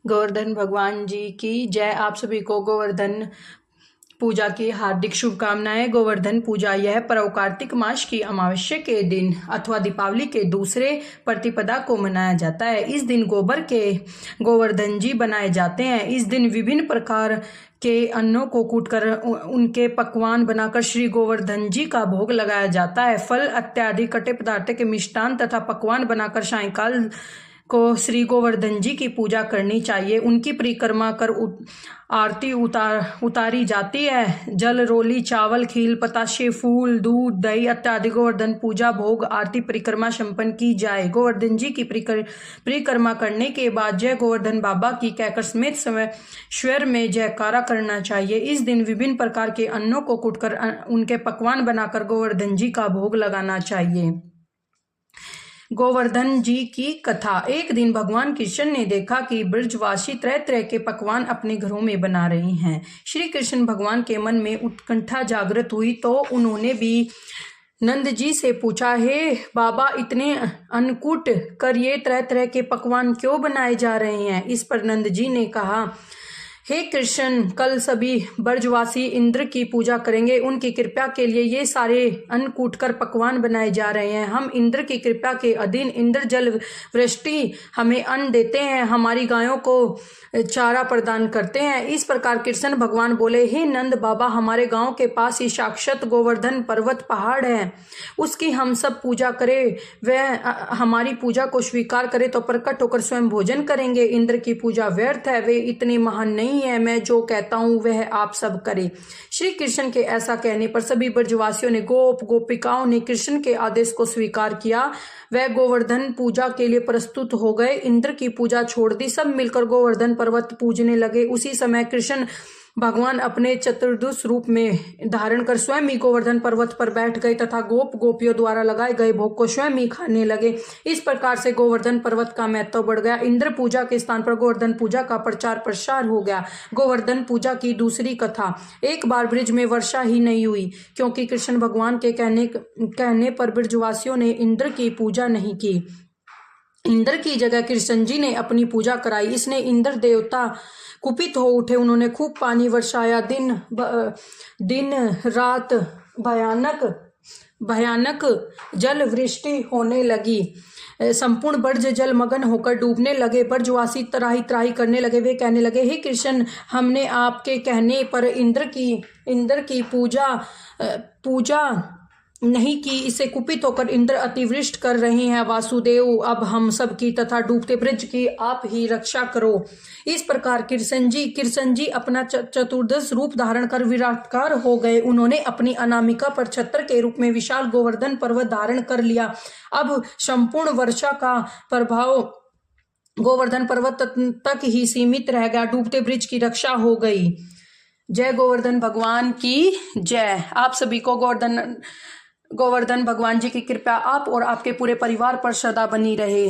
गोवर्धन भगवान जी की जय। आप सभी को गोवर्धन पूजा की हार्दिक शुभकामनाएं। गोवर्धन पूजा यह पर्व कार्तिक मास की अमावस्या के दिन अथवा दीपावली के दूसरे प्रतिपदा को मनाया जाता है। इस दिन गोबर के गोवर्धन जी बनाए जाते हैं। इस दिन विभिन्न प्रकार के अन्नों को कूटकर उनके पकवान बनाकर श्री गोवर्धन जी का भोग लगाया जाता है। फल इत्यादि कटे पदार्थ के मिष्टान तथा पकवान बनाकर सायंकाल को श्री गोवर्धन जी की पूजा करनी चाहिए। उनकी परिक्रमा कर आरती उतारी जाती है। जल, रोली, चावल, खील, बताशे, फूल, दूध, दही इत्यादि गोवर्धन पूजा भोग आरती परिक्रमा संपन्न की जाए। गोवर्धन जी की परिक्रमा करने के बाद जय गोवर्धन बाबा की कहकर समेत स्वर में जयकारा करना चाहिए। इस दिन विभिन्न प्रकार के अन्नों को कूटकर उनके पकवान बनाकर गोवर्धन जी का भोग लगाना चाहिए। गोवर्धन जी की कथा। एक दिन भगवान कृष्ण ने देखा कि ब्रजवासी तरह तरह के पकवान अपने घरों में बना रहे हैं। श्री कृष्ण भगवान के मन में उत्कंठा जागृत हुई तो उन्होंने भी नंद जी से पूछा, हे बाबा, इतने अन्नकूट कर ये तरह तरह के पकवान क्यों बनाए जा रहे हैं? इस पर नंद जी ने कहा, हे कृष्ण, कल सभी ब्रजवासी इंद्र की पूजा करेंगे। उनकी कृपा के लिए ये सारे अन्न कूटकर पकवान बनाए जा रहे हैं। हम इंद्र की कृपा के अधीन इंद्र जल वृष्टि हमें अन्न देते हैं, हमारी गायों को चारा प्रदान करते हैं। इस प्रकार कृष्ण भगवान बोले, हे नंद बाबा, हमारे गांव के पास ही साक्षात गोवर्धन पर्वत पहाड़ है। उसकी हम सब पूजा करें, वह हमारी पूजा को स्वीकार करे तो प्रकट होकर स्वयं भोजन करेंगे। इंद्र की पूजा व्यर्थ है, वे इतने महान नहीं है। मैं जो कहता हूं वह आप सब करें। श्री कृष्ण के ऐसा कहने पर सभी ब्रजवासियों ने, गोपिकाओं ने कृष्ण के आदेश को स्वीकार किया। वह गोवर्धन पूजा के लिए प्रस्तुत हो गए। इंद्र की पूजा छोड़ दी, सब मिलकर गोवर्धन पर्वत पूजने लगे। उसी समय कृष्ण भगवान अपने चतुर्दश रूप में धारण कर स्वयं ही गोवर्धन पर्वत पर बैठ गए तथा गोपियों द्वारा लगाए गए भोग को स्वयं ही खाने लगे। इस प्रकार से गोवर्धन पर्वत का महत्व बढ़ गया। इंद्र पूजा के स्थान पर गोवर्धन पूजा का प्रचार प्रसार हो गया। गोवर्धन पूजा की दूसरी कथा। एक बार ब्रज में वर्षा ही नहीं हुई, क्योंकि कृष्ण भगवान के कहने पर ब्रजवासियों ने इंद्र की पूजा नहीं की। इंद्र की जगह कृष्ण जी ने अपनी पूजा कराई। इसने इंद्र देवता कुपित हो उठे। उन्होंने खूब पानी वर्षाया। दिन रात भयानक जल वृष्टि होने लगी। संपूर्ण ब्रज जल मगन होकर डूबने लगे। ब्रजवासी त्राही त्राही करने लगे। वे कहने लगे, हे कृष्ण, हमने आपके कहने पर इंद्र की पूजा नहीं की। इसे कुपित होकर इंद्र अतिवृष्ट कर रहे हैं। वासुदेव, अब हम सब की तथा डूबते ब्रज की आप ही रक्षा करो। इस प्रकार कृष्ण जी अपना चतुर्दश रूप धारण कर विराटकार हो गए। उन्होंने अपनी अनामिका पर छत्र के रूप में विशाल गोवर्धन पर्वत धारण कर लिया। अब संपूर्ण वर्षा का प्रभाव गोवर्धन पर्वत तक ही सीमित रह गया। डूबते ब्रज की रक्षा हो गई। जय गोवर्धन भगवान की जय। आप सभी को गोवर्धन भगवान जी की कृपा आप और आपके पूरे परिवार पर सदा बनी रहे।